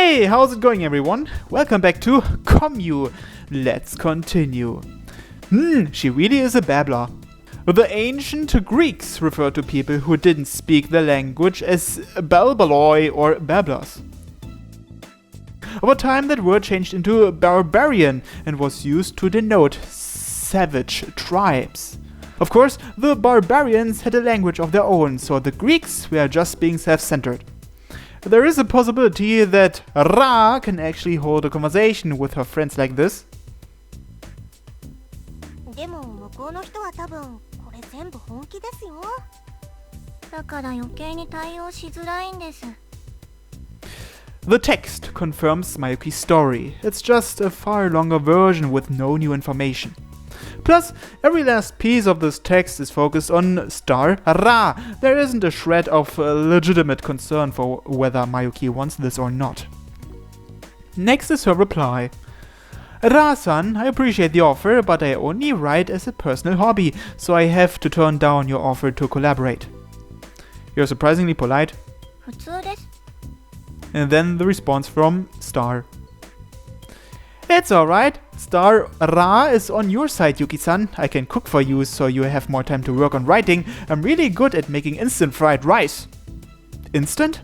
Hey, how's it going everyone? Welcome back to Commu. Let's continue. She really is a babbler. The ancient Greeks referred to people who didn't speak the language as balbaloi or babblers. Over time that word changed into barbarian and was used to denote savage tribes. Of course, the barbarians had a language of their own, so the Greeks were just being self-centered. There is a possibility that Ra can actually hold a conversation with her friends like this. The text confirms Mayuki's story. It's just a far longer version with no new information. Plus, every last piece of this text is focused on Star Ra. There isn't a shred of legitimate concern for whether Mayuki wants this or not. Next is her reply. Ra-san, I appreciate the offer, but I only write as a personal hobby, so I have to turn down your offer to collaborate. You're surprisingly polite. And then the response from Star. It's alright. Star Ra is on your side, Yuki-san. I can cook for you so you have more time to work on writing. I'm really good at making instant fried rice. Instant?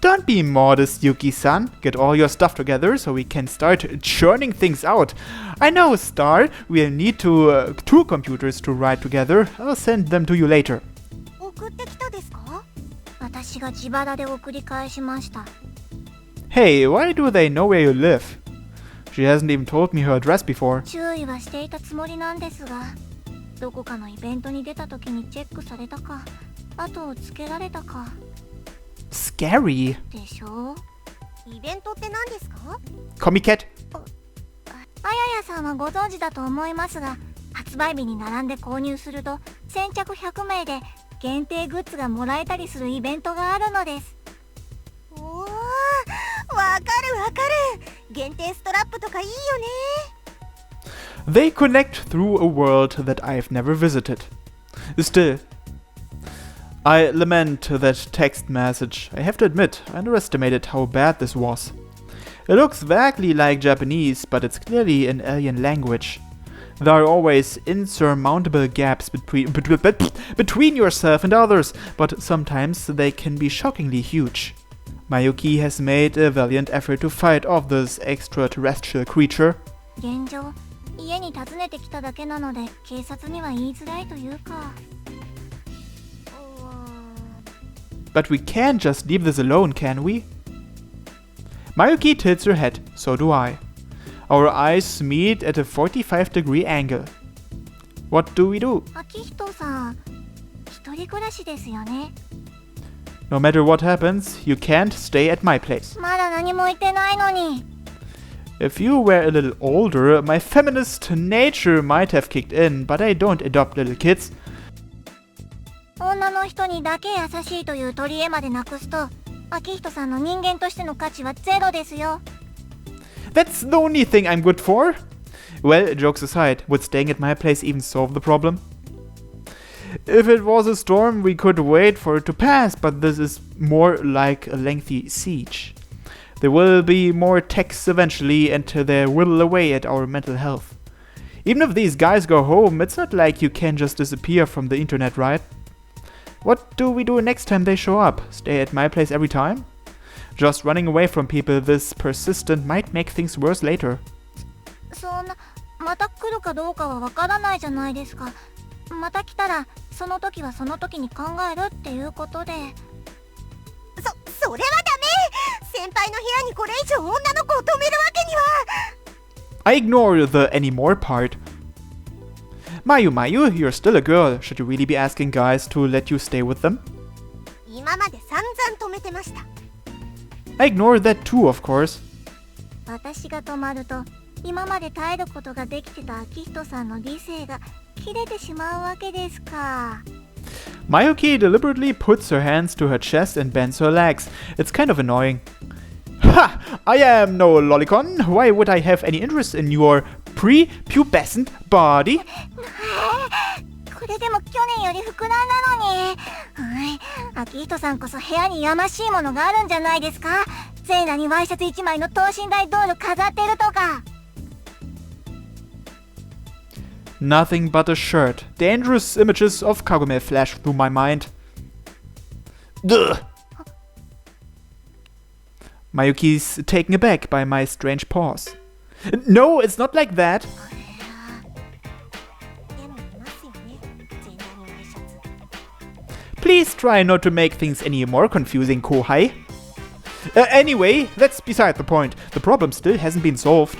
Don't be modest, Yuki-san. Get all your stuff together so we can start churning things out. I know, Star. We'll need two computers to write together. I'll send them to you later. Hey, why do they know where you live? She hasn't even told me her address before. Scary. Comiket? Ayaya-san はご存知だと思いますが、発売日に並んで購入すると先着100名で限定グッズがもらえたりするイベントがあるのです。おお、わかるわかる。限定ストラップとかいいよね。They connect through a world that I've never visited. Still, I lament that text message. I have to admit, I underestimated how bad this was. It looks vaguely like Japanese, but it's clearly an alien language. There are always insurmountable gaps between yourself and others, but sometimes they can be shockingly huge. Mayuki has made a valiant effort to fight off this extraterrestrial creature. But we can't just leave this alone, can we? Mayuki tilts her head, so do I. Our eyes meet at a 45-degree angle. What do we do? No matter what happens, you can't stay at my place. If you were a little older, my feminist nature might have kicked in, but I don't adopt little kids. That's the only thing I'm good for. Well, jokes aside, would staying at my place even solve the problem? If it was a storm, we could wait for it to pass, but this is more like a lengthy siege. There will be more texts eventually, and they whittle away at our mental health. Even if these guys go home, it's not like you can just disappear from the internet, right? What do we do next time they show up? Stay at my place every time? Just running away from people this persistent might make things worse later. So I ignore the anymore part. Mayu, you're still a girl. Should you really be asking guys to let you stay with them? I ignore that too, of course. Mayuki deliberately puts her hands to her chest and bends her legs. It's kind of annoying. Ha! I am no lolicon. Why would I have any interest in your prepubescent body? れでも去年より膨らんだのに。秋人さんこそ部屋にやましいものがあるんじゃないですか？セイラにワイシャツ1枚の等身大ドール飾ってるとか。Nothing but a shirt. Dangerous images of Kagome flash through my mind. Duh. Mayuki's taken aback by my strange pause. No, it's not like that. Please try not to make things any more confusing, Kohai. Anyway, that's beside the point. The problem still hasn't been solved.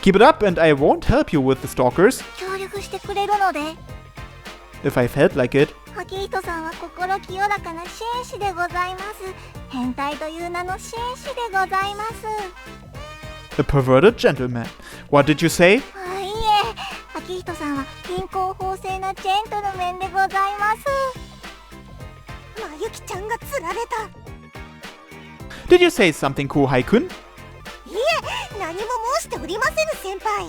Keep it up and I won't help you with the stalkers. 協力してくれるので。If I felt like it. 秋人さんは心清らかな紳士でございます。変態という名の紳士でございます。A perverted gentleman. What did you say? いいえ、秋人さんは貧困法制なジェントルメンでございます。まゆきちゃんが釣られた。Did you say something, Kohai-kun? いえ、何も申しておりませぬ先輩。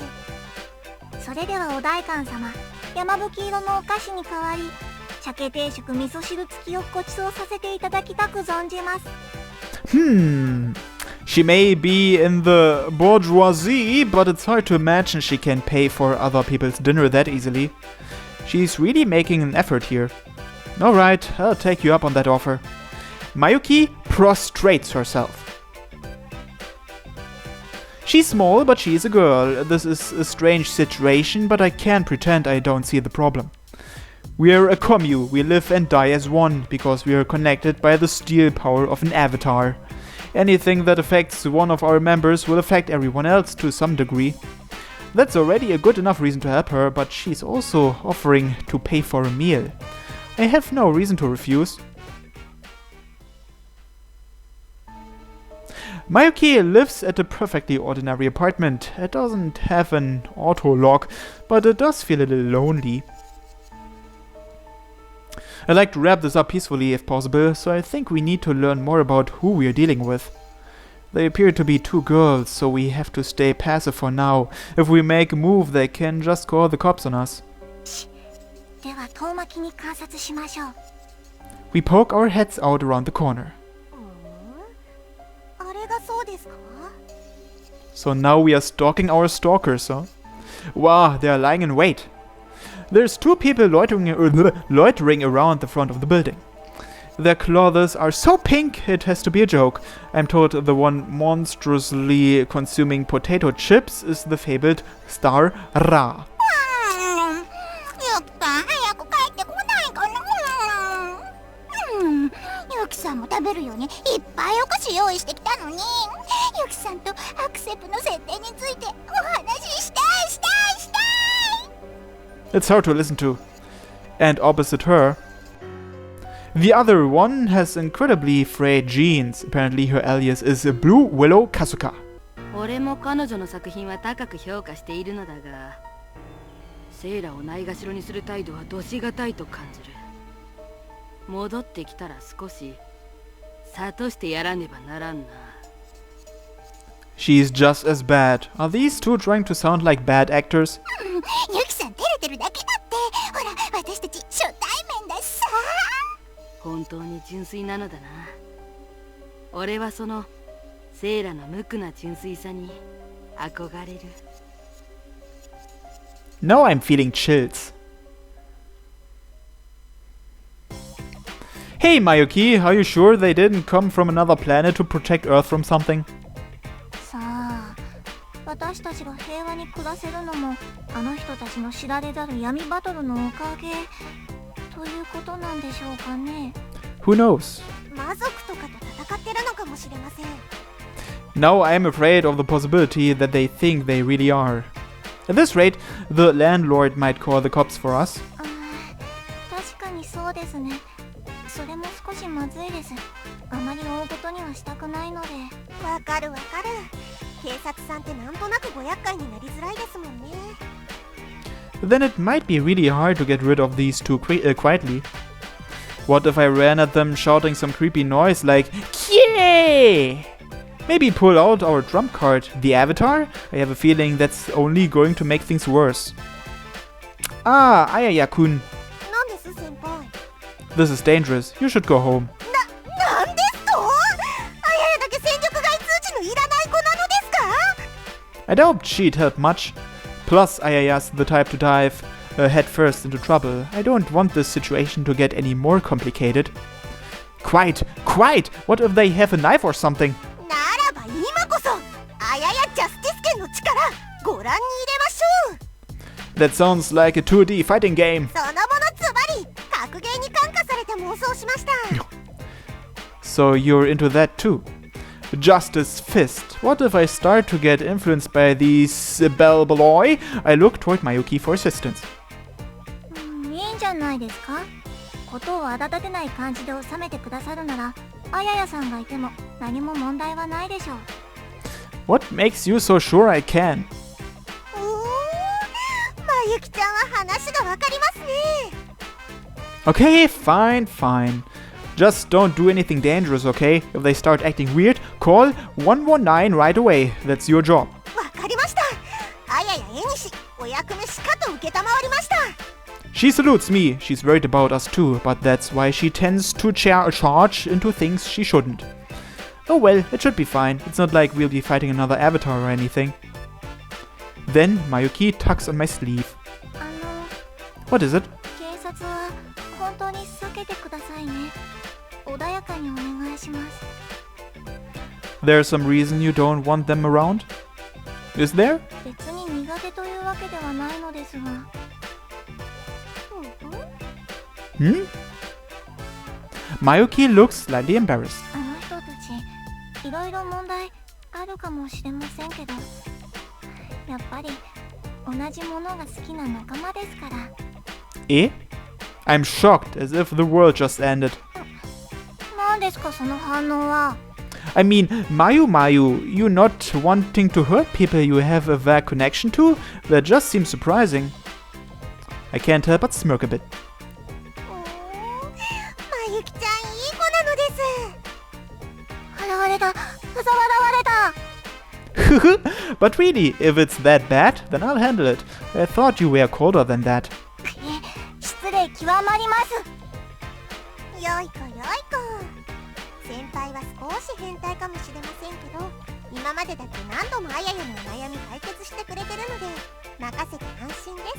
それではお代官様、山吹色のお菓子に代わり鮭定食味噌汁付きをご馳走させていただきたく存じます。She may be in the bourgeoisie, but it's hard to imagine she can pay for other people's dinner that easily. She's really making an effort here. Alright, I'll take you up on that offer. Mayuki prostrates herself. She's small, but she's a girl. This is a strange situation, but I can't pretend I don't see the problem. We're a commune, we live and die as one, because we are connected by the steel power of an avatar. Anything that affects one of our members will affect everyone else to some degree. That's already a good enough reason to help her, but she's also offering to pay for a meal. I have no reason to refuse. Mayuki lives at a perfectly ordinary apartment. It doesn't have an auto lock, but it does feel a little lonely. I'd like to wrap this up peacefully if possible, so I think we need to learn more about who we are dealing with. They appear to be two girls, so we have to stay passive for now. If we make a move, they can just call the cops on us. では遠巻きに観察しましょう。We poke our heads out around the corner. あれがそうですか? So now we are stalking our stalkers, huh? Wow, they are lying in wait. There's two people loitering around the front of the building. Their clothes are so pink, it has to be a joke. I'm told the one monstrously consuming potato chips is the fabled star Ra. ゆきさん、早く帰ってこないかな。ゆきさんも食べるようにいっぱいお菓子用意してきたのに。ゆきさんとアクセプの設定についてお話ししたい。It's hard to listen to. And opposite her, the other one has incredibly frayed jeans. Apparently her alias is Blue Willow Kasuka. 俺も彼女の作品は高く評価しているのだが、セイラをないがしろにする態度はどしがたいと感じる。戻ってきたら少し諭してやらねばならんな。She's just as bad. Are these two trying to sound like bad actors? ゆきさん照れてるだけだって。ほら、私たち初対面だしさ。本当に純粋なのだな。俺はそのセイラの無垢な純粋さに憧れる。Now I'm feeling chills. Hey Mayuki, are you sure they didn't come from another planet to protect Earth from something? さあ、私たちが平和に暮らせるのもあの人たちの知られざる闇バトルのおかげということなんでしょうかね。Who knows? 魔族とかと戦ってるのかもしれません。Now I'm afraid of the possibility that they think they really are. At this rate, the landlord might call the cops for us. 確かにそうですね。それも少しまずいです。あまり大ごとにはしたくないので。わかる。警察さんってなんとなくご厄介になりづらいですもんね。Then it might be really hard to get rid of these two quietly. What if I ran at them shouting some creepy noise like "Yay!" Maybe pull out our trump card, the Avatar? I have a feeling that's only going to make things worse. Ah, Ayaya-kun. 何です先輩。 This is dangerous. You should go home. なんですと？あややだけ戦力外通知のいらない子なのですか？ I doubt she'd help much. Plus, Ayaya's the type to dive head first into trouble. I don't want this situation to get any more complicated. Quite! What if they have a knife or something? ならば今こそあややジャスティス剣の力ご覧に入れましょう。 That sounds like a 2D fighting game. そのものズバリ格ゲーに感化されて妄想しました。 So you're into that too. Justice Fist. What if I start to get influenced by these bellboy? I look toward Mayuki for assistance. いいんじゃないですか。ことを荒立てない感じで収めてくださるならあややさんがいても何も問題はないでしょう。 What makes you so sure I can? まゆきちゃんは話がわかりますね。 Okay, fine. Just don't do anything dangerous, okay? If they start acting weird, call 119 right away. That's your job. わかりました。あややえにしお役目しかと受けたまわりました。 She salutes me. She's worried about us too, but that's why she tends to charge into things she shouldn't. Oh well, it should be fine. It's not like we'll be fighting another avatar or anything. Then Mayuki tugs on my sleeve. What is it? 警察は本当に避けてくださいね。穏やかにお願いします。 There's some reason you don't want them around? Is there? 別に苦手というわけではないのですが。Mayuki looks slightly embarrassed. あの人たちいろいろ問題あるかもしれませんけど、やっぱり同じものが好きな仲間ですから。Eh? I'm shocked, as if the world just ended. 何ですかその反応は。 I mean, Mayu, you not wanting to hurt people you have a vague connection to? That just seems surprising. I can't help but smirk a bit. まゆきちゃんいい子なのです。笑われた。嘲笑われた。 But really, if it's that bad, then I'll handle it. I thought you were colder than that. 失礼極まります。よい子。先輩は少し変態かもしれませんけど、今までだって何度もあややのお悩み解決してくれてるので、任せて安心です。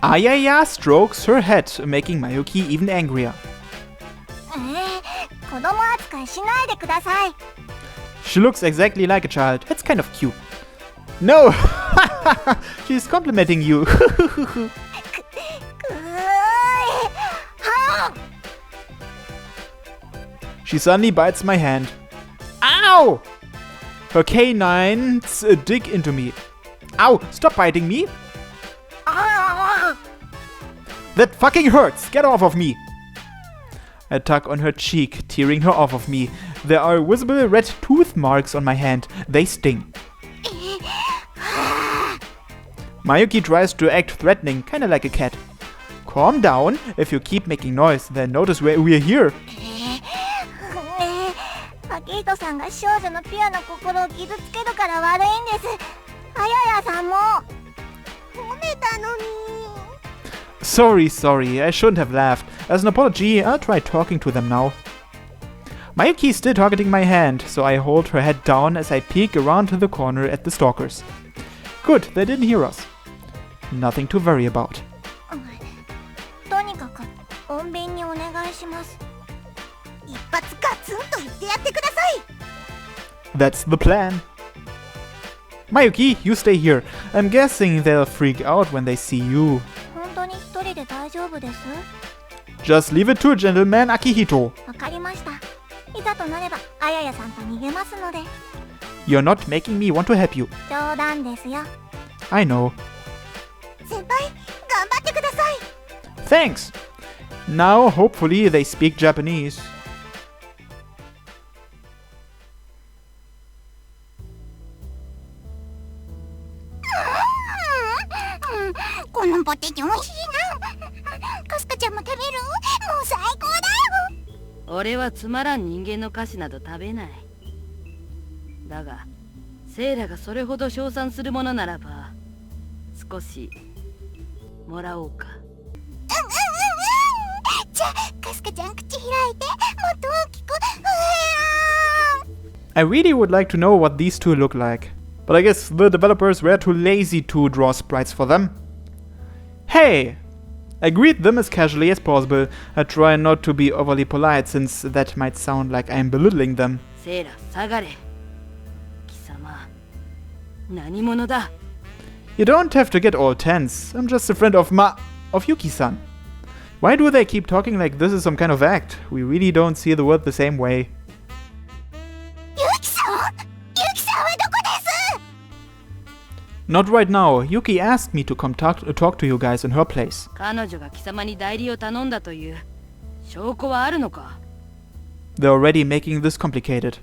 Ayaya strokes her head, making Mayuki even angrier. 子供扱いしないでください。 She looks exactly like a child. It's kind of cute. No! She's complimenting you. She suddenly bites my hand. Ow! Her canines dig into me. Ow! Stop biting me! That fucking hurts! Get off of me! I tug on her cheek, tearing her off of me. There are visible red tooth marks on my hand. They sting. Mayuki tries to act threatening, kinda like a cat. Calm down. If you keep making noise, then notice we're here. アキヒトさんが少女のピュアな心を傷つけるから悪いんです。あややさんも褒めたのに。 Sorry. I shouldn't have laughed. As an apology, I'll try talking to them now. Mayuki is still targeting my hand, so I hold her head down as I peek around to the corner at the stalkers. Good, they didn't hear us. Nothing to worry about. とにかく穏便にお願いします。一発ガツンと言ってやってください。 That's the plan. Mayuki, you stay here. I'm guessing they'll freak out when they see you. 本当に一人で大丈夫です？ Just leave it to gentleman Akihito. わかりました。いざとなればあややさんと逃げますので。 You're not making me want to help you. 冗談ですよ。 I know. 先輩、頑張ってください。 Thanks. Now, hopefully, they speak Japanese. このポテチ美味しいな。カスカちゃんも食べる？もう最高だよ。俺はつまらん人間の菓子など食べない。だがセイラがそれほど称賛するものならば少しもらおうか。じゃあカスカちゃん口開いてもっと大きく。 I really would like to know what these two look like. But I guess the developers were too lazy to draw sprites for them. Hey! I greet them as casually as possible. I try not to be overly polite since that might sound like I'm belittling them. セイラ下がれ。貴様何者だ。 You don't have to get all tense. I'm just a friend of Yuki-san. Why do they keep talking like this is some kind of act? We really don't see the world the same way. ユキさんはどこです？ Not right now. Yuki asked me to come talk to you guys in her place. 彼女が貴様に代理を頼んだという証拠はあるのか。 They're already making this complicated.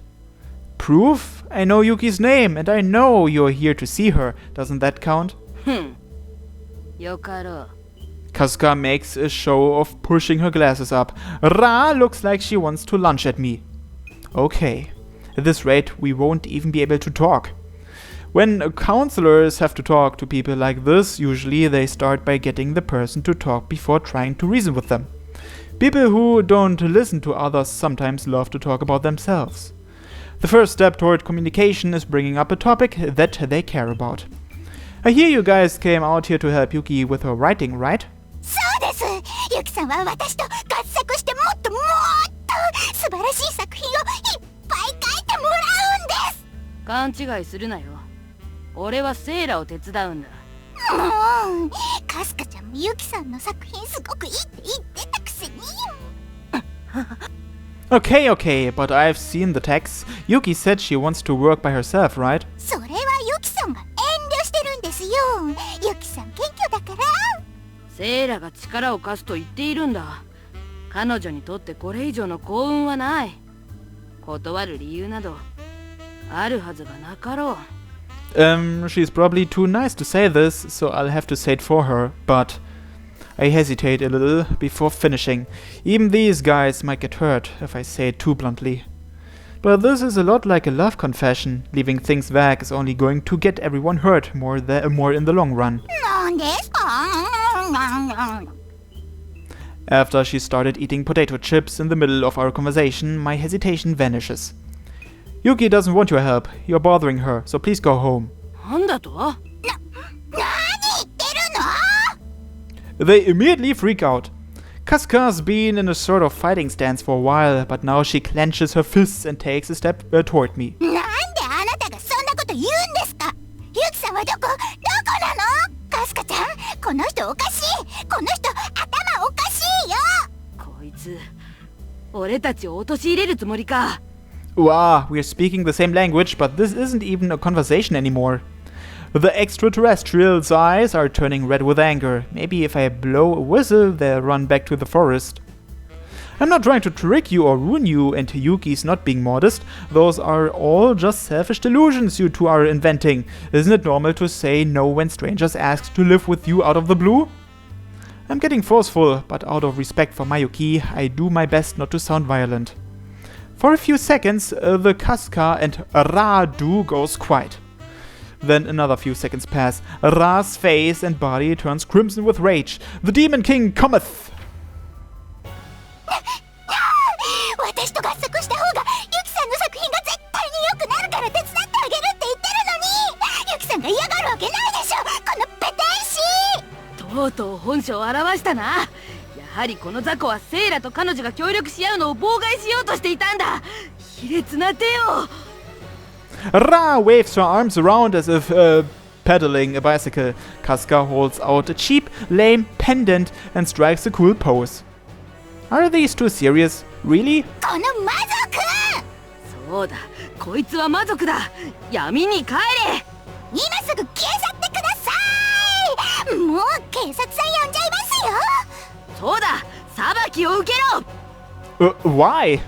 Proof? I know Yuki's name, and I know you're here to see her. Doesn't that count? よかろう。 Kasuka makes a show of pushing her glasses up. Ra looks like she wants to lunge at me. Okay. At this rate, we won't even be able to talk. When counselors have to talk to people like this, usually they start by getting the person to talk before trying to reason with them. People who don't listen to others sometimes love to talk about themselves. The first step toward communication is bringing up a topic that they care about. I hear you guys came out here to help Yuki with her writing, right? そうです。ユキさんは私と合作してもっと素晴らしい作品をいっぱい書いてもらうんです。勘違いするなよ。俺はセイラを手伝うんだ。もうカスカちゃんもユキさんの作品すごくいいって言ってたくせに。 Okay, but I've seen the text. Yuki said she wants to work by herself, right? それはユキさんが遠慮してるんですよ。ユキさん謙虚だから。セイラが力を貸すと言っているんだ。彼女にとってこれ以上の幸運はない。断る理由などあるはずがなかろう。She's probably too nice to say this, so I'll have to say it for her, but I hesitate a little before finishing. Even these guys might get hurt if I say it too bluntly. But this is a lot like a love confession. Leaving things vague is only going to get everyone hurt more in the long run. なんですか？ After she started eating potato chips in the middle of our conversation, my hesitation vanishes. Yuki doesn't want your help. You're bothering her, so please go home. なんだと？ 何言ってるの？ They immediately freak out. Kasuka's been in a sort of fighting stance for a while, but now she clenches her fists and takes a step toward me. なんであなたがそんなこと言うんですか？ユキさんはどこなの？カスカちゃん、この人おかしい。この人頭おかしいよ。こいつ俺たちを陥れるつもりか。 Wow, we're speaking the same language, but this isn't even a conversation anymore. The extraterrestrials' eyes are turning red with anger. Maybe if I blow a whistle, they'll run back to the forest. I'm not trying to trick you or ruin you into Yuki's not being modest. Those are all just selfish delusions you two are inventing. Isn't it normal to say no when strangers ask to live with you out of the blue? I'm getting forceful, but out of respect for Mayuki, I do my best not to sound violent. For a few seconds, the Kasuka and Ra-do goes quiet. Then another few seconds pass. Ra's face and body turns crimson with rage. The Demon King cometh! 私と合作した方がユキさんの作品が絶対に良くなるから手伝ってあげるって言ってるのに、ユキさんが嫌がるわけないでしょ、このペテン師。とうとう本性を表したな。やはりこの雑魚はセイラと彼女が協力し合うのを妨害しようとしていたんだ。卑劣な手を。 Ra waves her arms around as if pedaling a bicycle. Kasuka holds out a cheap, lame pendant and strikes a cool pose. Are these two serious? Really? この魔族。そうだ、こいつは魔族だ。闇に帰れ。今すぐ消え去ってください。もう警察さん呼んじゃいますよ。そうだ、裁きを受けろ。 Why?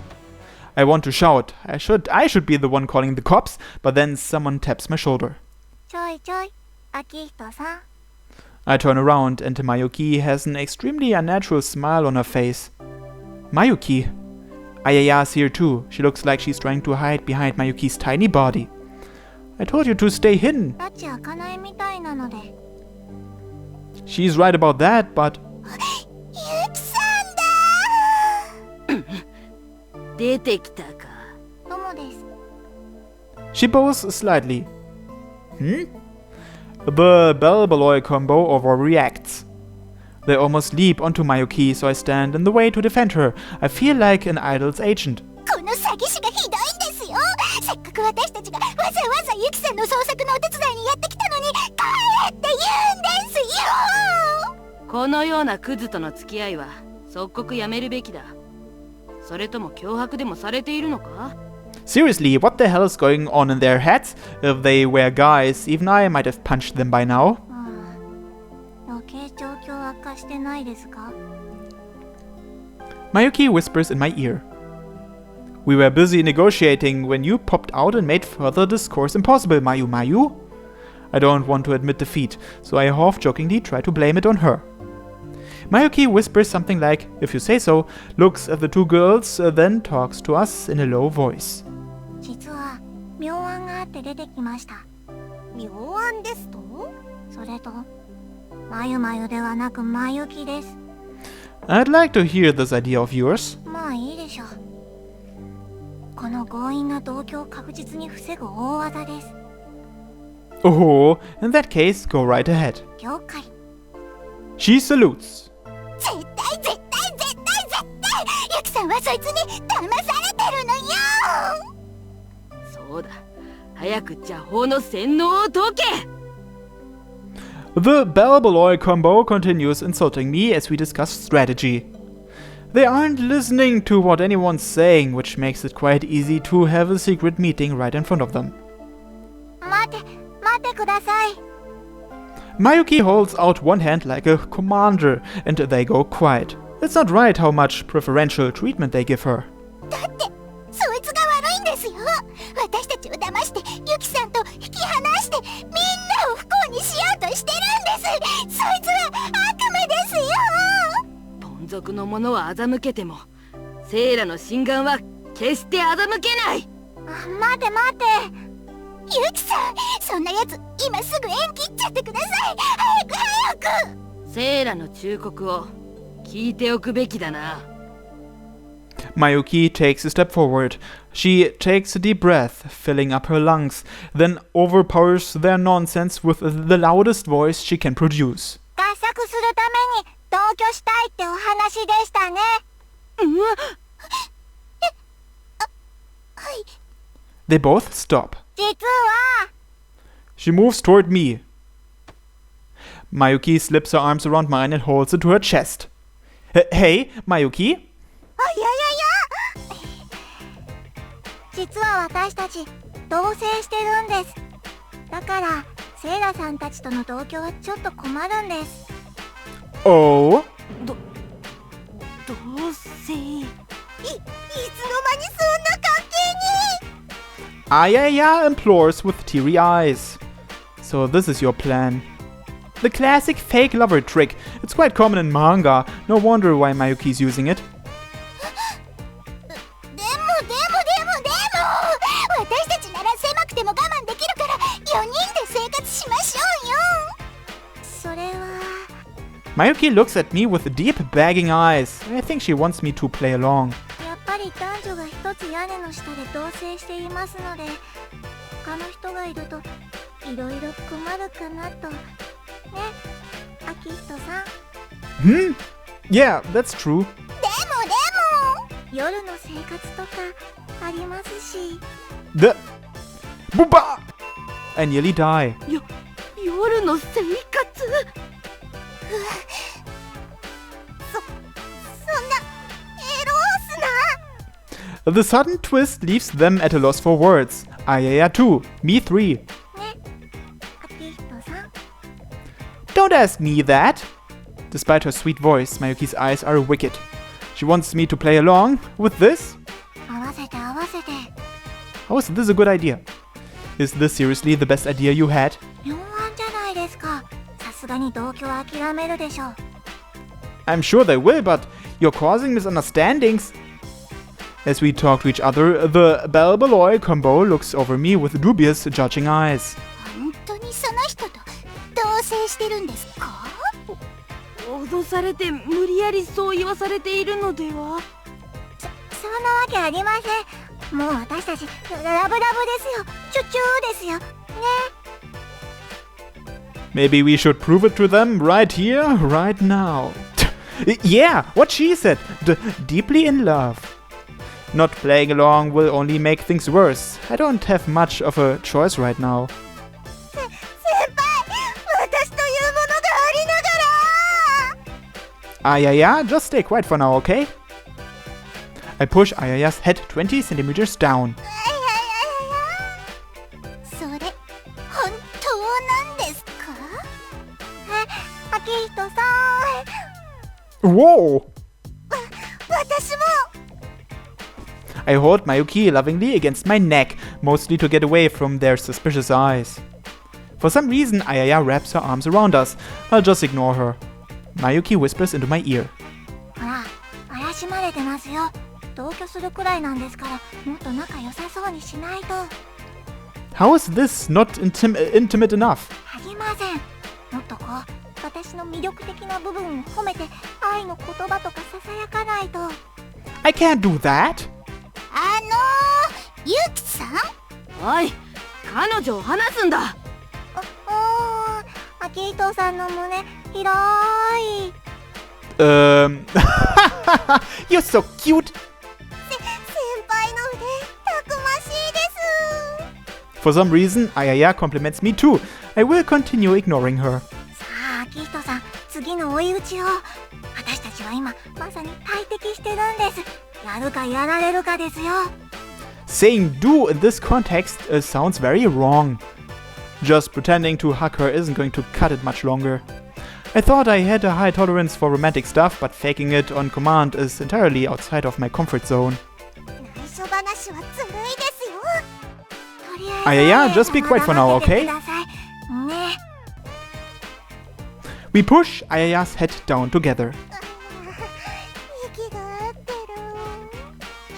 I want to shout. I should be the one calling the cops, but then someone taps my shoulder. ちょいちょい、秋人さん。 I turn around and Mayuki has an extremely unnatural smile on her face. Mayuki. Ayaya's here too. She looks like she's trying to hide behind Mayuki's tiny body. I told you to stay hidden. 拉致開かないみたいなので。She's right about that, but... ユキさんだ出てきたか。ー。トモです。 She bows slightly. The bell-beloy combo overreacts. They almost leap onto Mayuki, so I stand in the way to defend her. I feel like an idol's agent. この詐欺師がひどいんですよ。せっかく私たちがわざわざユキさんの捜索のお手伝いにやってきたのに帰れって言うんですよ。このようなクズとの付き合いは即刻やめるべきだ。それとも脅迫でもされているのか？ Seriously, what the hell is going on in their heads? If they were guys, even I might have punched them by now. 余計状況悪化してないですか？ Mayuki whispers in my ear. We were busy negotiating when you popped out and made further discourse impossible, Mayu. I don't want to admit defeat, so I half-jokingly try to blame it on her. Mayuki whispers something like, if you say so, looks at the two girls, then talks to us in a low voice. 実は妙案があって出てきました。妙案ですと？それとまゆまゆではなくまゆきです。 I'd like to hear this idea of yours. まあいいでしょう。この強引な同居を確実に防ぐ大技です。 Oh, in that case, go right ahead. 了解。 She salutes. 絶対ユキさんはそいつに騙されてるのよ。そうだ。早く邪法の洗脳を解け。 The bell-beloy combo continues insulting me as we discuss strategy. They aren't listening to what anyone's saying, which makes it quite easy to have a secret meeting right in front of them. 待ってください。 Mayuki holds out one hand like a commander, and they go quiet. It's not right how much preferential treatment they give her. だってそいつが悪いんですよ。私たちを騙してユキさんと引き離してみんなを不幸にしようとしてるんです。そいつは悪魔ですよ。ポン族の者は欺けてもセイラの心眼は決して欺けない。待てユキさん、そんなやつ今すぐ縁切っちゃってください。早くセイラの忠告を聞いておくべきだな。 Mayuki takes a step forward. She takes a deep breath, filling up her lungs, then overpowers their nonsense with the loudest voice she can produce. 合作するために同居したいってお話でしたね。はい。 They both stop. 実は She moves toward me. Mayuki slips her arms around mine and holds it to her chest. Hey, Mayuki? いや実は私たち同棲してるんです。だからセイラさんたちとの同居はちょっと困るんです。 Oh? 同棲。いつの間にそんな関係に。 Ayaya implores with teary eyes. So this is your plan. The classic fake lover trick. It's quite common in manga. No wonder why Mayuki's using it. でも私たちなら狭くても我慢できるから4人で生活しましょうよ。それは Mayuki looks at me with deep bagging eyes. I think she wants me to play along. やっぱり男女が一つ屋根の下で同棲していますので、他の人がいるといろいろ困るかなと。ね、アキヒトさん。Yeah, that's true. でも夜の生活とかありますし。Booba! I nearly die. 夜の生活。そんなエロースな。 The sudden twist leaves them at a loss for words. Ayaya 2, me 3. ね、アキヒトさん。 Don't ask me that. Despite her sweet voice, Mayuki's eyes are wicked. She wants me to play along with this? 合わせて。 How is this a good idea? Is this seriously the best idea you had? 妙案じゃないですか。さすがに同居は諦めるでしょう。 I'm sure they will, but you're causing misunderstandings. As we talk to each other, the bell-beloy combo looks over me with dubious, judging eyes. 本当にその人と同棲してるんですか？脅されて無理やりそう言わされているのでは？そんなわけありません。もう私たちラブラブですよ。チュチューですよね。 Maybe we should prove it to them right here, right now. Yeah, what she said. Deeply in love. Not playing along will only make things worse. I don't have much of a choice right now. 先輩、私というものがありながら。 Ayaya, just stay quiet for now, okay? I push Ayaya's head 20 centimeters down. それ本当なんですか？秋人さん。 Whoa! 私も。 I hold Mayuki lovingly against my neck, mostly to get away from their suspicious eyes. For some reason, Ayaya wraps her arms around us. I'll just ignore her. Mayuki whispers into my ear. ほら、怪しまれてますよ。同居するくらいなんですから、もっと仲良さそうにしないと。 How is this not intimate enough? ありません。もっとこう、私の魅力的な部分を褒めて、愛の言葉とかささやかないと。 I can't do that! ゆきさん？おい、彼女を離すんだ。秋人さんの胸、広い。You're so cute! 先輩の腕、たくましいです。 For some reason, Ayaya compliments me too. I will continue ignoring her. さあ、秋人さん、次の追い打ちを。私たちは今、まさに大敵してるんです。やるかやられるかですよ。 Saying do in this context sounds very wrong. Just pretending to hug her isn't going to cut it much longer. I thought I had a high tolerance for romantic stuff, but faking it on command is entirely outside of my comfort zone. 内緒話はずるいですよ。とりあえず Ayaya, just be quiet for now, okay? 黙っててくださいね。 We push Ayaya's head down together. 息が合ってる。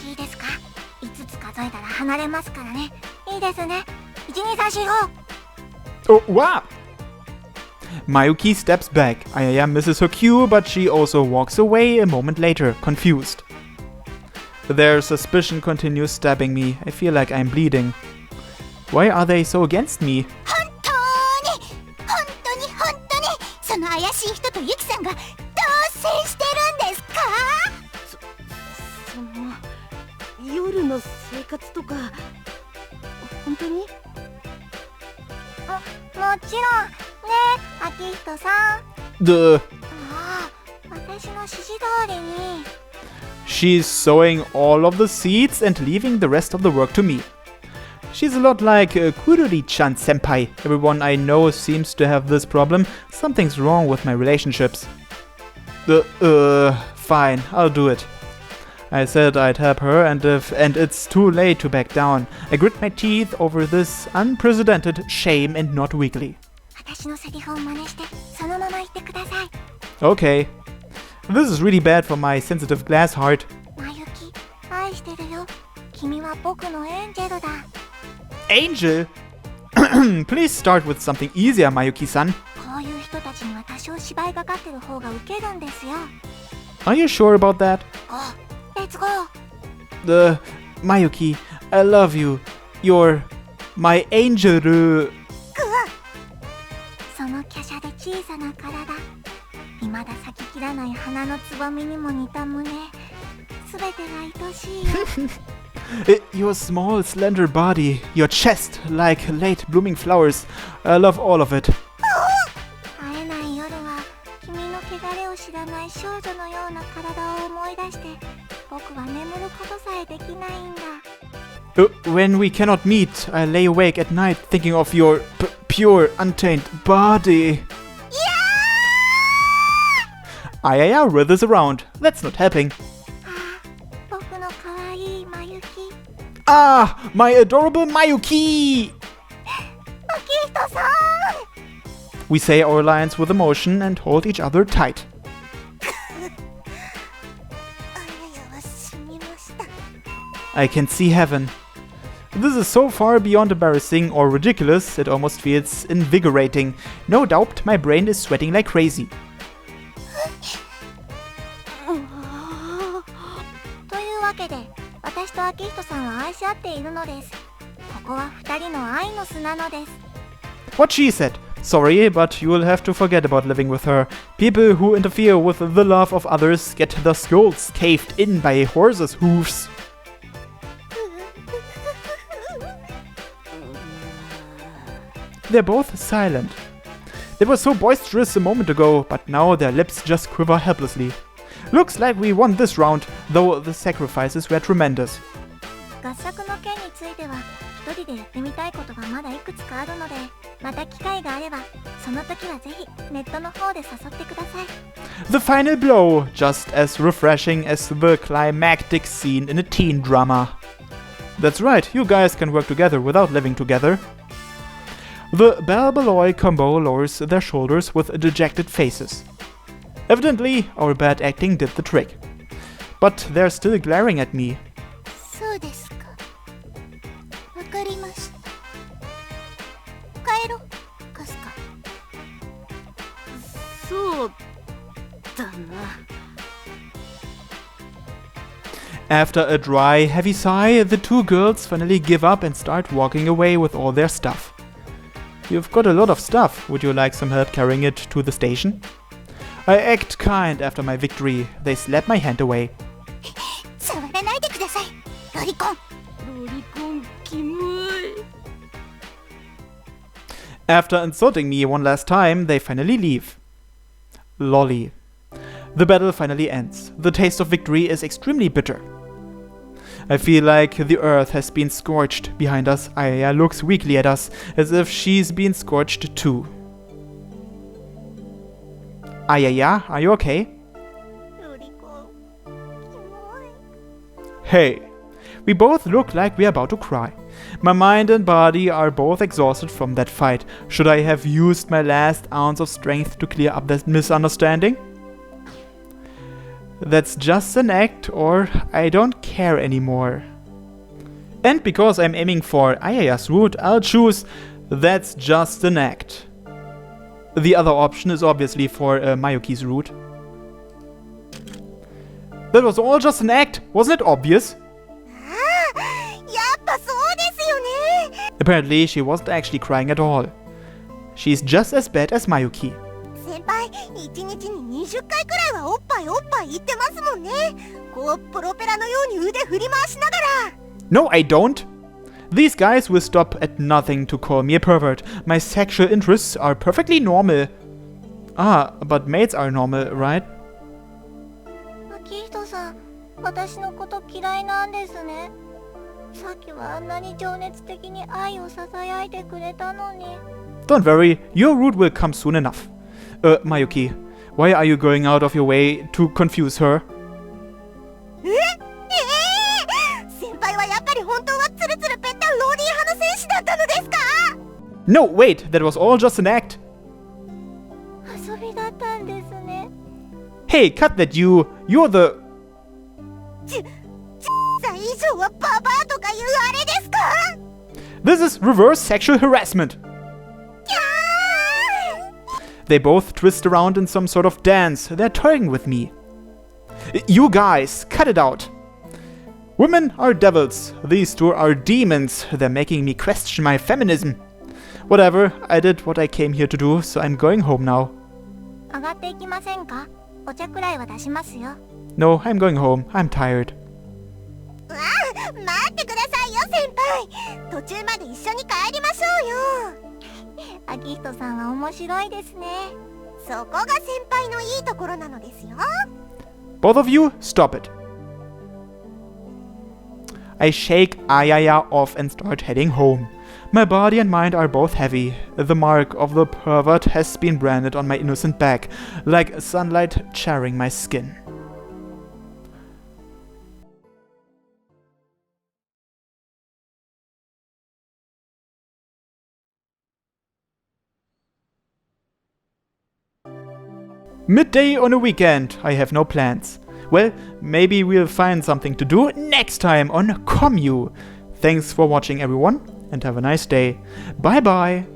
いいですか？5つ数えたら離れますからね。いいですね。1、2、3、4、5。 Oh, wow! Mayuki steps back. Ayaya misses her cue, but she also walks away a moment later, confused. Their suspicion continues stabbing me. I feel like I'm bleeding. Why are they so against me? 本当にその怪しい人とユキさんが同棲してるんですか？その夜の生活とか本当に？もちろんね、秋人さん。 Duh. 私の指示通りに。 She's sowing all of the seeds and leaving the rest of the work to me. She's a lot like Kururi-chan senpai. Everyone I know seems to have this problem. Something's wrong with my relationships. Fine, I'll do it. I said I'd help her, and it's too late to back down. I grit my teeth over this unprecedented shame and not weakly. 私のセリフを真似してそのまま言ってください。 Okay. This is really bad for my sensitive glass heart. まゆき、愛してるよ。君は僕のエンジェルだ。 Angel? Please start with something easier, Mayuki-san. こういう人たちには多少芝居がかってる方がウケるんですよ。 Are you sure about that? Let's go! Mayuki, I love you. You're my angel. その華奢で小さな体、未だ咲ききらない花のつばみにも似た胸、すべてが愛しいよ。Your small, slender body, your chest like late blooming flowers. I love all of it. 会えない夜は君の汚れを知らない少女のような体を思い出して、僕は眠ることさえできないんだ。When we cannot meet, I lay awake at night thinking of your pure, untainted body. Ayaya writhers around. That's not helping. 僕の可愛いまゆき。 Ah, my adorable Mayuki! 秋人さん。 We say our lines with emotion and hold each other tight. あややは死にました。 I can see heaven. This is so far beyond embarrassing or ridiculous, it almost feels invigorating. No doubt my brain is sweating like crazy. というわけで、私と秋人さんは愛し合っているのです。ここは二人の愛の巣なのです。 What she said. Sorry, but you will have to forget about living with her. People who interfere with the love of others get their skulls caved in by horses' hooves. They're both silent. They were so boisterous a moment ago, but now their lips just quiver helplessly. Looks like we won this round, though the sacrifices were tremendous. 合作の件については一人でやってみたいことがまだいくつかあるので、また機会があればその時はぜひネットの方で誘ってください。 The final blow, just as refreshing as the climactic scene in a teen drama. That's right, you guys can work together without living together. The Balbaloi combo lowers their shoulders with dejected faces. Evidently, our bad acting did the trick. But they're still glaring at me. そうですか。わかりました。帰ろう、カスカ。そうだな。 After a dry, heavy sigh, the two girls finally give up and start walking away with all their stuff. You've got a lot of stuff. Would you like some help carrying it to the station? I act kind after my victory. They slap my hand away. 触らないでください、ロリコン。ロリコンキモい。 After insulting me one last time, they finally leave. Lolly. The battle finally ends. The taste of victory is extremely bitter. I feel like the earth has been scorched behind us. Ayaya looks weakly at us, as if she's been scorched too. Ayaya, are you okay? ロリコン、キモい。 Hey. We both look like we're about to cry. My mind and body are both exhausted from that fight. Should I have used my last ounce of strength to clear up that misunderstanding? That's just an act, or I don't care anymore. And because I'm aiming for Ayaya's route, I'll choose that's just an act. The other option is obviously for Mayuki's route. That was all just an act, wasn't it obvious? やっぱそうですよね。 Apparently, she wasn't actually crying at all. She's just as bad as Mayuki. 先輩、1日に20回くらいはおっぱいおっぱい言ってますもんね。こうプロペラのように腕振り回しながら。 No, I don't. These guys will stop at nothing to call me a pervert. My sexual interests are perfectly normal. Ah, but maids are normal, right? 秋人さん、私のこと嫌いなんですね。さっきはあんなに情熱的に愛を囁いてくれたのに。 Don't worry, your route will come soon enough. Mayuki, why are you going out of your way to confuse her? 先輩はやっぱり本当はツルツルペッタローリー派の戦士だったのですか？ No, wait, that was all just an act. 遊びだったんですね。 Hey, cut that you. You're the... さ以上はババアとかいうあれですか？ This is reverse sexual harassment. キャー！ They both twist around in some sort of dance. They're toying with me. You guys, cut it out. Women are devils. These two are demons. They're making me question my feminism. Whatever, I did what I came here to do, so I'm going home now. 上がっていきませんか？お茶くらいは出しますよ。 No, I'm going home. I'm tired. 待ってくださいよ先輩。途中まで一緒に帰りましょうよ。秋人さんは面白いですね。そこが先輩のいいところなのですよ。 Both of you, stop it. I shake Ayaya off and start heading home. My body and mind are both heavy. The mark of the pervert has been branded on my innocent back, like sunlight charring my skin. Midday on a weekend. I have no plans. Well, maybe we'll find something to do next time on Commu. Thanks for watching everyone and have a nice day. Bye bye.